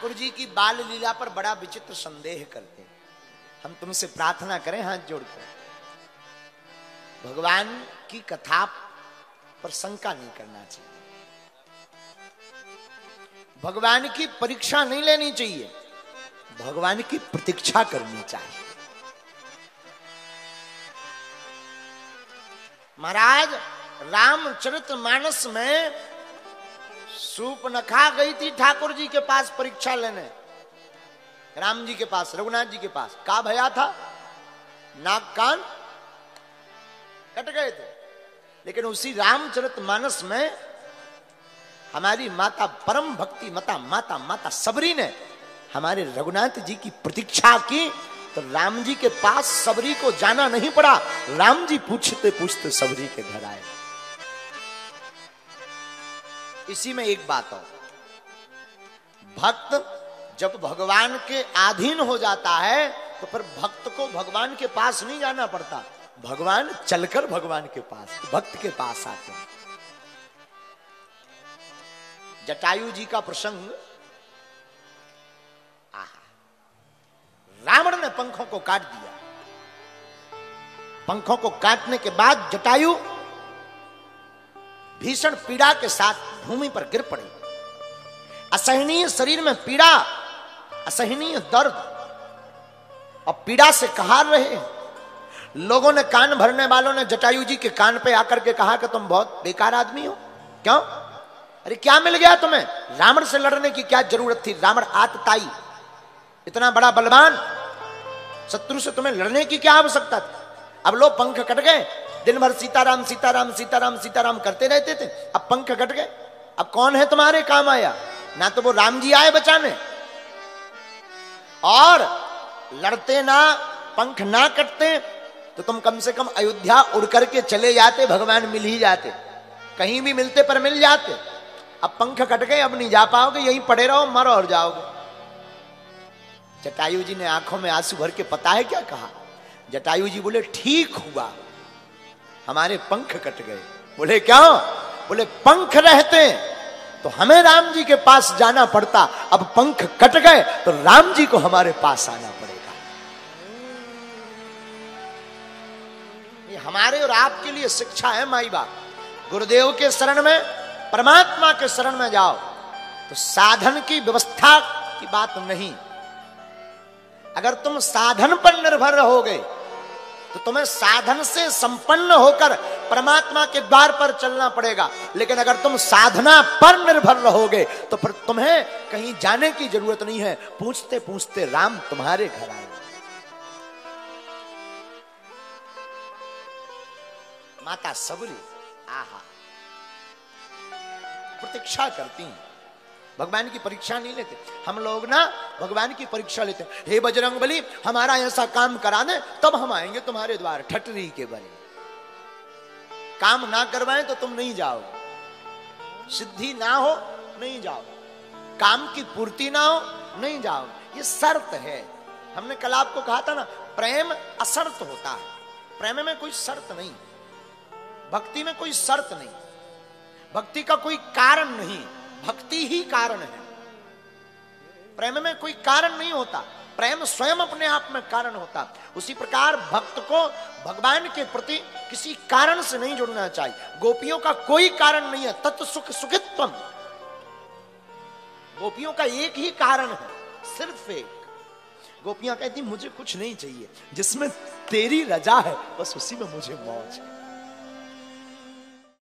ठाकुर जी की बाल लीला पर बड़ा विचित्र संदेह करते हैं। हम तुमसे प्रार्थना करें हाथ जोड़कर, भगवान की कथा पर शंका नहीं करना चाहिए, भगवान की परीक्षा नहीं लेनी चाहिए, भगवान की प्रतीक्षा करनी चाहिए। महाराज रामचरितमानस में सूर्पनखा गई थी ठाकुर जी के पास परीक्षा लेने, राम जी के पास, रघुनाथ जी के पास। का भया था, नाक कान कट गए थे। लेकिन उसी रामचरितमानस में हमारी माता परम भक्ति माता सबरी ने हमारे रघुनाथ जी की प्रतीक्षा की, तो राम जी के पास सबरी को जाना नहीं पड़ा, राम जी पूछते पूछते सबरी के घर आए। इसी में एक बात और, भक्त जब भगवान के अधीन हो जाता है तो फिर भक्त को भगवान के पास नहीं जाना पड़ता, भगवान चलकर भगवान के पास, भक्त के पास आते हैं। जटायु जी का प्रसंग, रावण ने पंखों को काट दिया, पंखों को काटने के बाद जटायु भीषण पीड़ा के साथ भूमि पर गिर पड़े। असहनीय शरीर में पीड़ा, असहनीय दर्द और पीड़ा से कहार रहे। लोगों ने, कान भरने वालों ने जटायु जी के कान पे आकर के कहा कि तुम बहुत बेकार आदमी हो। क्यों? अरे क्या मिल गया तुम्हें, रावण से लड़ने की क्या जरूरत थी, रावण आतताई, इतना बड़ा बलवान शत्रु से तुम्हें लड़ने की क्या आवश्यकता थी। अब लो पंख कट गए, दिन भर सीताराम सीताराम सीताराम सीताराम करते रहते थे, अब पंख कट गए, अब कौन है तुम्हारे काम आया? ना तो वो राम जी आए बचाने, और लड़ते ना, पंख ना कटते तो तुम कम से कम अयोध्या उड़ करके चले जाते, भगवान मिल ही जाते, कहीं भी मिलते पर मिल जाते। अब पंख कट गए, अब नहीं जा पाओगे, यहीं पड़े रहो, मरो और जाओगे। जटायु जी ने आंखों में आंसू भर के पता है क्या कहा? जटायु जी बोले ठीक हुआ हमारे पंख कट गए। बोले क्यों? बोले पंख रहते तो हमें राम जी के पास जाना पड़ता, अब पंख कट गए तो राम जी को हमारे पास आना पड़ेगा। ये हमारे और आपके लिए शिक्षा है माई बाप। गुरुदेव के शरण में, परमात्मा के शरण में जाओ तो साधन की व्यवस्था की बात नहीं। अगर तुम साधन पर निर्भर रहोगे तो तुम्हें साधन से संपन्न होकर परमात्मा के द्वार पर चलना पड़ेगा, लेकिन अगर तुम साधना पर निर्भर रहोगे तो फिर तुम्हें कहीं जाने की जरूरत नहीं है, पूछते पूछते राम तुम्हारे घर आए। माता सबरी आहा प्रतीक्षा करती हैं, भगवान की परीक्षा नहीं लेते। हम लोग ना भगवान की परीक्षा लेते हैं, हे बजरंगबली हमारा ऐसा काम करा दे तब हम आएंगे तुम्हारे द्वार। ठटरी के बने, काम ना करवाएं तो तुम नहीं जाओगे, सिद्धि ना हो नहीं जाओगे, काम की पूर्ति ना हो नहीं जाओगे, ये शर्त है। हमने कल आपको कहा था ना, प्रेम अशर्त होता है, प्रेम में कोई शर्त नहीं, भक्ति में कोई शर्त नहीं, भक्ति का कोई कारण नहीं, भक्ति ही कारण है। प्रेम में कोई कारण नहीं होता, प्रेम स्वयं अपने आप में कारण होता। उसी प्रकार भक्त को भगवान के प्रति किसी कारण से नहीं जुड़ना चाहिए। गोपियों का कोई कारण नहीं है, तत् सुख सुखित्वम, गोपियों का एक ही कारण है, सिर्फ एक। गोपियां कहती मुझे कुछ नहीं चाहिए, जिसमें तेरी रजा है बस उसी में मुझे मौज है।